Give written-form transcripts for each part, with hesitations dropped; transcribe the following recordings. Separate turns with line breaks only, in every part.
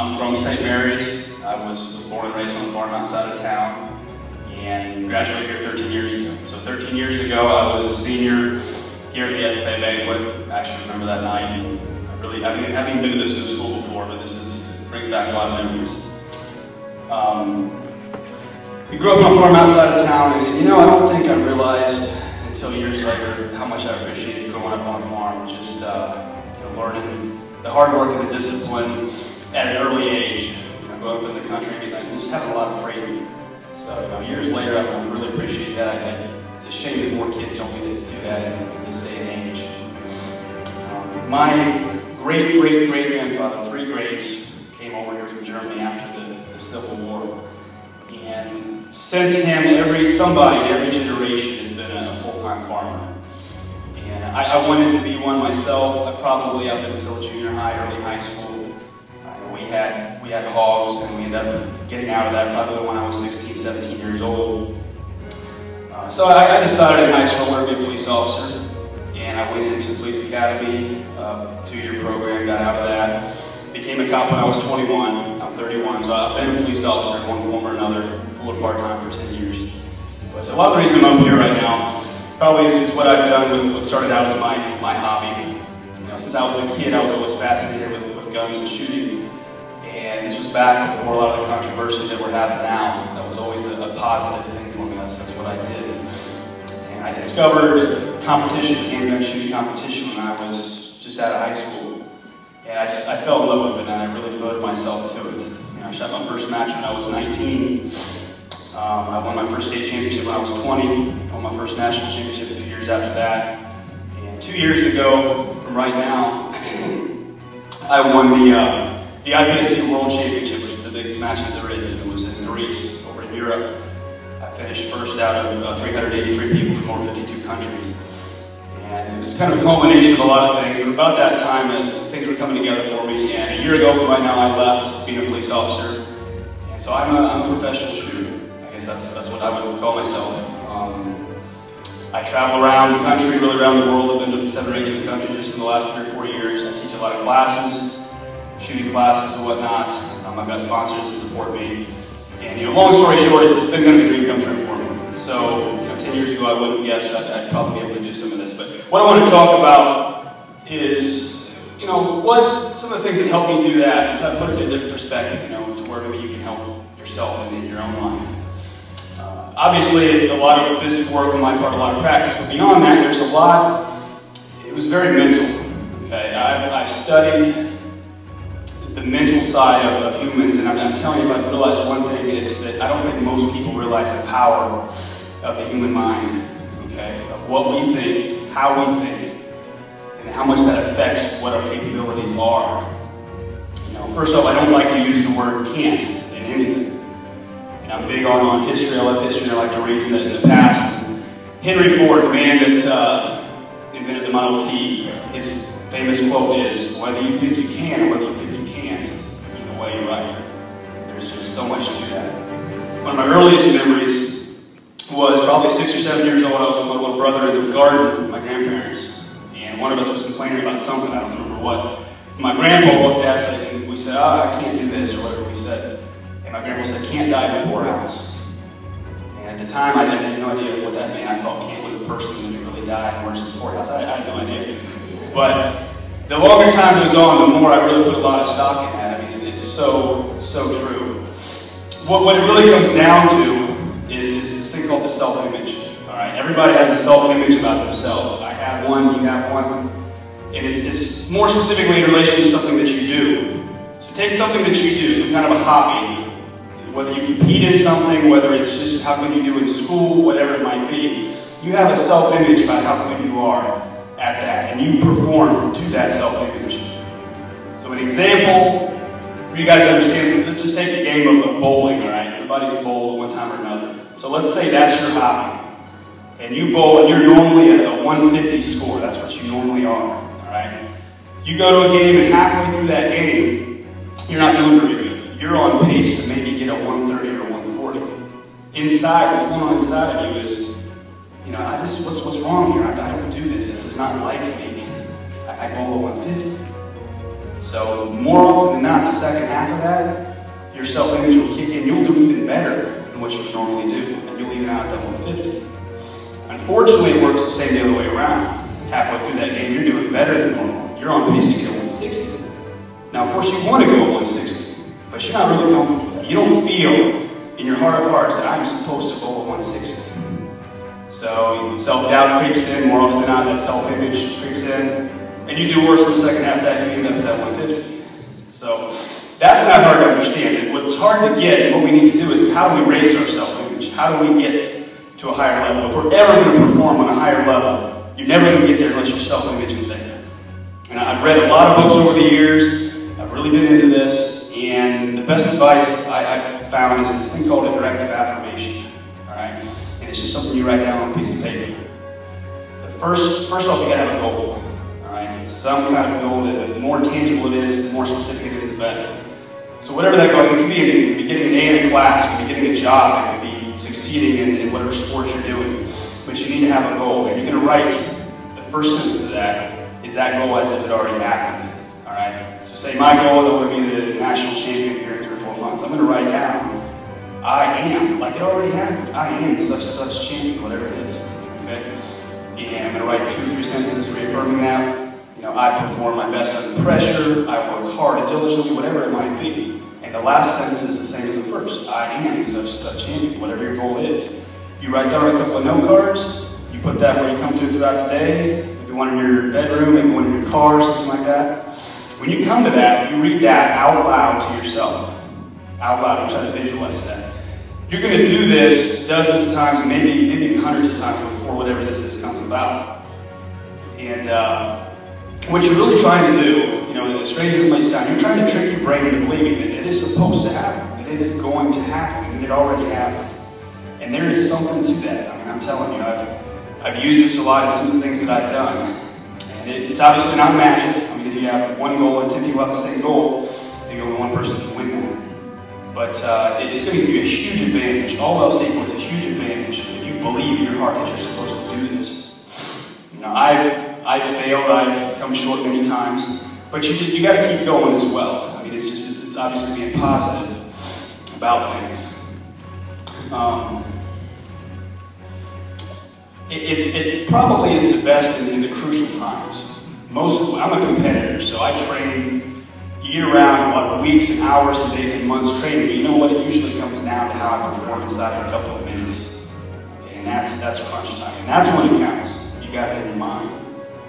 I'm from St. Mary's. I was born and raised on a farm outside of town and graduated here 13 years ago. So 13 years ago, I was a senior here at the FFA banquet. I actually remember that night. I really haven't even been to this new school before, but this brings back a lot of memories. We grew up on a farm outside of town, and you know, I don't think I realized until years later how much I appreciated growing up on a farm, just learning the hard work and the discipline at an early age. Growing up in the country, and just having a lot of freedom. So years later, I really appreciate that. It's a shame that more kids don't get to do that in this day and age. My great-great-great-grandfather, 3 greats, came over here from Germany after the Civil War. And since him, somebody in every generation has been a full-time farmer. And I wanted to be one myself, probably up until junior high, early high school. We had hogs, and we ended up getting out of that probably when I was 16, 17 years old. So I decided in high school I wanted to be a police officer, and I went into the police academy, 2-year program, got out of that, became a cop when I was 21. I'm 31, so I've been a police officer in one form or another, full or part-time for 10 years. But a lot of the reason I'm up here right now probably is what I've done with what started out as my hobby. Since I was a kid, I was always fascinated with guns and shooting. And this was back before a lot of the controversies that we're having now. That was always a positive thing for me. That's what I did. And I discovered competition, handgun shooting competition, when I was just out of high school. And I fell in love with it, and I really devoted myself to it. I shot my first match when I was 19. I won my first state championship when I was 20. I won my first national championship a few years after that. And 2 years ago, from right now, I won the IPSC World Championship, which is the biggest match that there is, and it was in Greece, over in Europe. I finished first out of 383 people from over 52 countries. And it was kind of a culmination of a lot of things. But about that time, things were coming together for me. And a year ago from right now, I left being a police officer. And so I'm a professional shooter. I guess that's what I would call myself. I travel around the country, really around the world. I've been to 7 or 8 different countries just in the last 3 or 4 years. I teach a lot of classes, shooting classes and whatnot. I've got sponsors that support me. And long story short, it's been kind of a dream come true for me. So 10 years ago, I wouldn't have guessed I'd probably be able to do some of this. But what I want to talk about is, what some of the things that help me do that, and try to put it in a different perspective, to where maybe you can help yourself in your own life. Obviously, a lot of physical work on my part, a lot of practice, but beyond that, there's a lot. It was very mental. Okay, I've studied the mental side of humans, and I'm telling you, if I've realized one thing, it's that I don't think most people realize the power of the human mind, okay? Of what we think, how we think, and how much that affects what our capabilities are. First off, I don't like to use the word can't in anything. And I'm big on history. I love history, and I like to read in the past. Henry Ford, the man that invented the Model T, his famous quote is, "Whether you think you can or whether you think you can't, either way you're right." There's just so much to that. One of my earliest memories was probably 6 or 7 years old. I was with my little brother in the garden with my grandparents, and one of us was complaining about something, I don't remember what. My grandpa looked at us and we said, "I can't do this," or whatever we said. And my grandpa said, "Can't die in a poorhouse." And at the time, I had no idea what that meant. I thought can't was a person who really died and works in a poorhouse. I had no idea. But the longer time goes on, the more I really put a lot of stock in that. I mean, it's so true. What it really comes down to is this thing called the self-image. All right, everybody has a self-image about themselves. I have one, you have one, and it's more specifically in relation to something that you do. So take something that you do, some kind of a hobby, whether you compete in something, whether it's just how good you do in school, whatever it might be. You have a self-image about how good you are at that, and you perform to that self-image. So an example, for you guys to understand, let's just take a game of bowling, all right? Everybody's bowled one time or another. So let's say that's your hobby, and you bowl, and you're normally at a 150 score. That's what you normally are, all right? You go to a game, and halfway through that game, you're not doing very good. You're on pace to maybe get a 130 or 140. Inside, what's going on inside of you is, what's wrong here? I don't do this. This is not like me. I bowl a 150. So more often than not, the second half of that, your self-image will kick in. You'll do even better than what you would normally do, and you'll even out at that 150. Unfortunately, it works the same the other way around. Halfway through that game, you're doing better than normal. You're on pace to get a 160. Now, of course, you want to go at 160, but you're not really comfortable with it. You don't feel in your heart of hearts that I'm supposed to bowl at 160. So self-doubt creeps in. More often than not, that self-image creeps in. And you do worse in the second half of that, you end up at that 150. So that's not hard to understand. And what's hard to get, and what we need to do is how do we raise our self-image? How do we get to a higher level? If we're ever going to perform on a higher level, you're never going to get there unless your self-image is there. And I've read a lot of books over the years. I've really been into this. And the best advice I've found is this thing called a directive affirmation. All right? And it's just something you write down on a piece of paper. First off, you gotta have a goal. All right? Some kind of goal that the more tangible it is, the more specific it is, the better. So whatever that goal, it could be anything. It could be getting an A in a class, it could be getting a job, it could be succeeding in whatever sport you're doing. But you need to have a goal. And you're gonna write the first sentence of that is that goal as if it already happened. All right? So say my goal is I want to be the national champion here in 3 or 4 months. I'm gonna write down I am, like it already happened. I am such and such champion, whatever it is. Okay? And I'm going to write 2 or 3 sentences reaffirming that. You know, I perform my best under pressure. I work hard and diligently, whatever it might be. And the last sentence is the same as the first. I am such and such champion, whatever your goal is. You write down a couple of note cards. You put that where you come to throughout the day. Maybe one in your bedroom, maybe one in your car, something like that. When you come to that, you read that out loud to yourself. Out loud, and try to visualize that. You're going to do this dozens of times, maybe even hundreds of times before whatever this comes about. And what you're really trying to do, you know, as strange as it might sound, you're trying to trick your brain into believing that it is supposed to happen, that it is going to happen, and it already happened. And there is something to that. I mean, I'm telling you, I've used this a lot in some of the things that I've done. And it's obviously not magic. I mean, if you have one goal and 10 people have the same goal, maybe only one person can win that. But it's going to give you a huge advantage. All else equal, it's a huge advantage if you believe in your heart that you're supposed to do this. You know, I've failed, I've come short many times, but you got to keep going as well. I mean, it's obviously being positive about things. It probably is the best in the crucial times. I'm a competitor, so I train year-round, weeks and hours and days and months training. But you know what? It usually comes down to how I perform inside of a couple of minutes. Okay, and that's crunch time, and that's when it counts. You got it in your mind.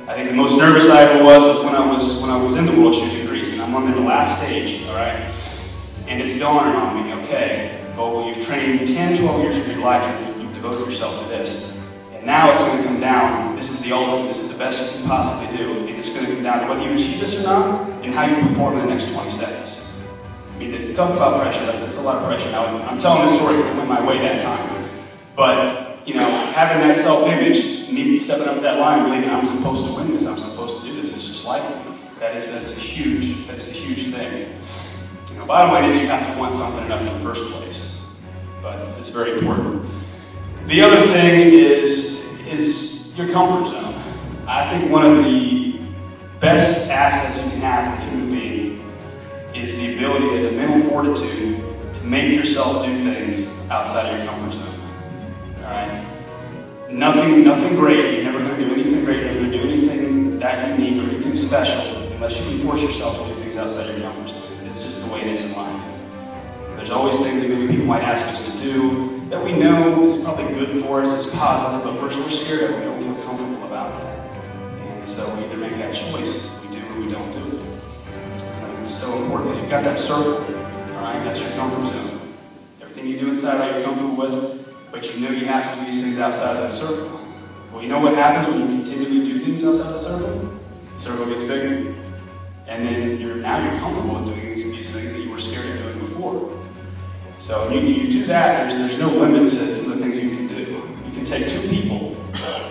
I think the most nervous I ever was when I was in the World Shooting Greece, and I'm on the last stage. All right, and it's dawning on me. Okay, Vogel, you've trained 10, 12 years of your life, and you've devoted yourself to this. Now it's going to come down. This is the ultimate. This is the best you can possibly do. And it's going to come down to whether you achieve this or not and how you perform in the next 20 seconds. I mean, talk about pressure. That's a lot of pressure. Now, I'm telling this story because I went my way that time. But, you know, having that self-image, me stepping up to that line, believing I'm supposed to win this, I'm supposed to do this, it's just like me. That is a huge thing. You know, bottom line is you have to want something enough in the first place. But it's very important. The other thing is your comfort zone. I think one of the best assets you can have as a human being is the ability, the mental fortitude to make yourself do things outside of your comfort zone. All right? Nothing great. You're never going to do anything great. You're never going to do anything that unique or anything special unless you can force yourself to do things outside your comfort zone. It's just the way it is in life. There's always things that maybe people might ask us to do that we know is probably good for us, it's positive, but we're scared of it. We don't feel comfortable about that. And so we either make that choice, we do or we don't do it. It's so important that you've got that circle, all right? That's your comfort zone. Everything you do inside that you're comfortable with, but you know you have to do these things outside of that circle. Well, you know what happens when you continually do things outside the circle? The circle gets bigger. And then now you're comfortable with doing these things that you were scared of doing before. So you do that, there's no limit to some of the things you can do. You can take 2 people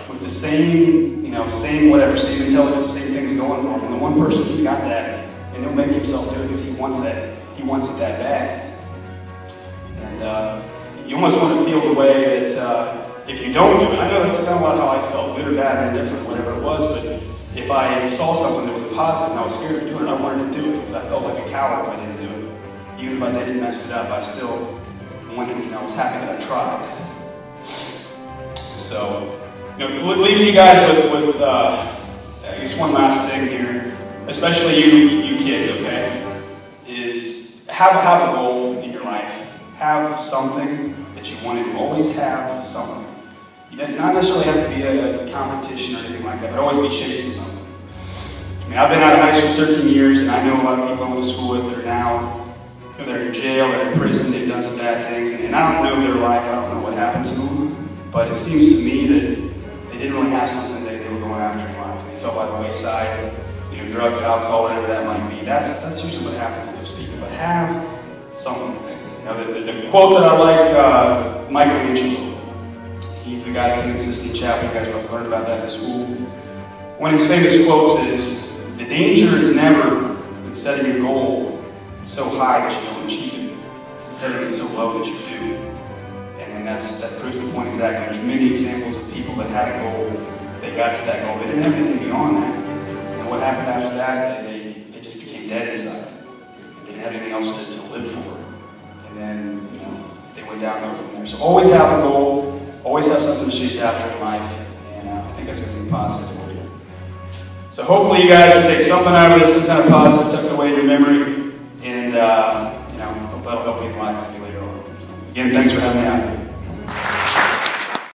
with the same intelligence, same things going for them. And the one person, he's got that, and he'll make himself do it because he wants it that bad. And you almost want to feel the way that if you don't do it, I know that's kind of how I felt, good or bad or indifferent, whatever it was, but if I saw something that was positive, and I was scared of doing it. I wanted to do it because I felt like a coward if I didn't do it. Even if I didn't mess it up, I still wanted, I was happy that I tried. So, leaving you guys with I guess one last thing here, especially you kids, okay, is have a goal in your life. Have something that you want to do. Always have something. You don't not necessarily have to be a competition or anything like that, but always be chasing something. I mean, I've been out of high school 13 years, and I know a lot of people I went to school with are now, they're in jail, they're in prison, they've done some bad things, and I don't know their life, I don't know what happened to them, but it seems to me that they didn't really have something that they were going after in life. They fell by the wayside, drugs, alcohol, whatever that might be. That's usually what happens to those people, but have something. The quote that I like, Michelangelo, he's the guy that painted the Sistine Chapel. You guys probably learned about that in school. One of his famous quotes is, "The danger is never in setting your goal so high that you don't achieve it. It's in setting it so low that you do." And that proves the point exactly. There's many examples of people that had a goal, they got to that goal, they didn't have anything beyond that. And what happened after that, they just became dead inside. They didn't have anything else to live for. And then, they went downhill from there. So always have a goal, always have something to chase after in life, and I think that's going to be positive for you. So hopefully you guys will take something out of this, some kind of positive, tuck it away in your memory, and hope that'll help you in life later on. Again, thanks for having me out here.